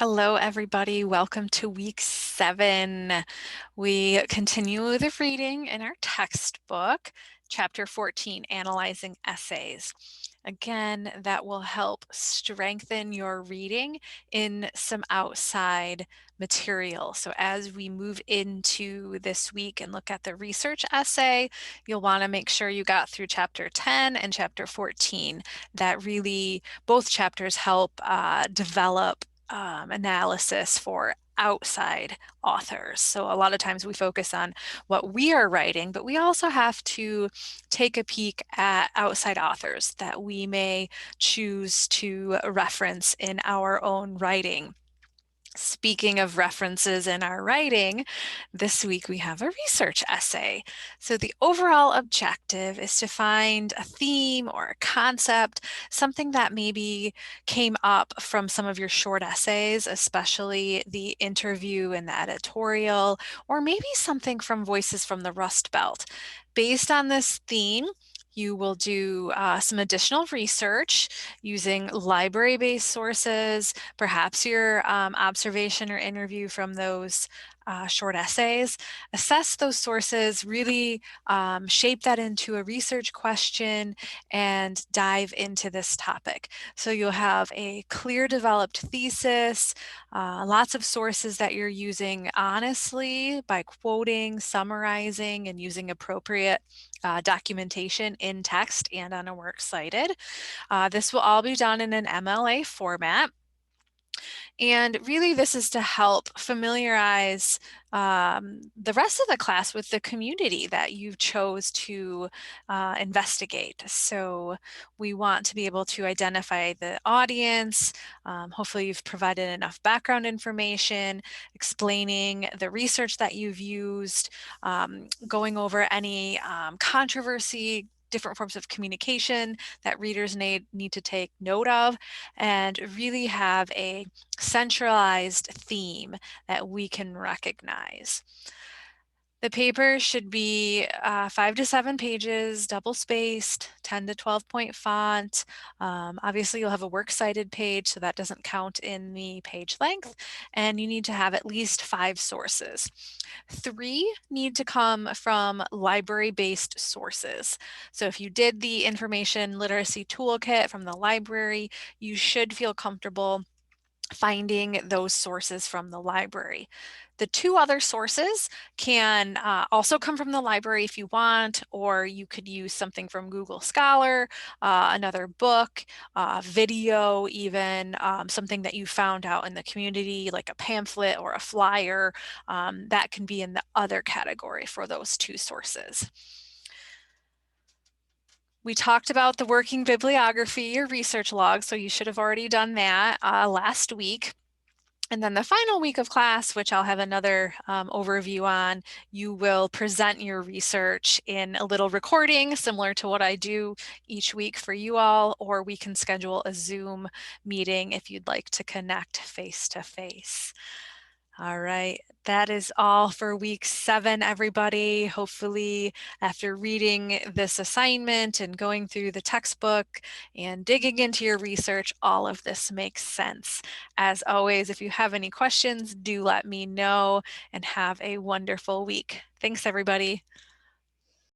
Hello, everybody. Welcome to week 7. We continue the reading in our textbook, chapter 14, Analyzing Essays. Again, that will help strengthen your reading in some outside material. So as we move into this week and look at the research essay, you'll want to make sure you got through chapter 10 and chapter 14. That really, both chapters help develop analysis for outside authors. So a lot of times we focus on what we are writing, but we also have to take a peek at outside authors that we may choose to reference in our own writing. Speaking of references in our writing, this week we have a research essay. So the overall objective is to find a theme or a concept, something that maybe came up from some of your short essays, especially the interview and the editorial, or maybe something from Voices from the Rust Belt. Based on this theme, you will do some additional research using library-based sources, perhaps your observation or interview from those short essays. Assess those sources, really shape that into a research question and dive into this topic. So you'll have a clear developed thesis, lots of sources that you're using honestly by quoting, summarizing, and using appropriate documentation in text and on a works cited. This will all be done in an MLA format. And really, this is to help familiarize the rest of the class with the community that you chose to investigate. So we want to be able to identify the audience. Hopefully you've provided enough background information, explaining the research that you've used, going over any controversy, different forms of communication that readers need to take note of, and really have a centralized theme that we can recognize. The paper should be 5 to 7 pages, double-spaced, 10 to 12-point font. Obviously, you'll have a works cited page, so that doesn't count in the page length, and you need to have at least 5 sources. 3 need to come from library-based sources. So if you did the information literacy toolkit from the library, you should feel comfortable finding those sources from the library. The 2 other sources can also come from the library if you want, or you could use something from Google Scholar, another book, video even, something that you found out in the community, like a pamphlet or a flyer, that can be in the other category for those 2 sources. We talked about the working bibliography or research log, so you should have already done that last week. And then the final week of class, which I'll have another overview on, you will present your research in a little recording similar to what I do each week for you all, or we can schedule a Zoom meeting if you'd like to connect face to face. All right, that is all for week 7, everybody. Hopefully, after reading this assignment and going through the textbook and digging into your research, all of this makes sense. As always, if you have any questions, do let me know, and have a wonderful week. Thanks, everybody.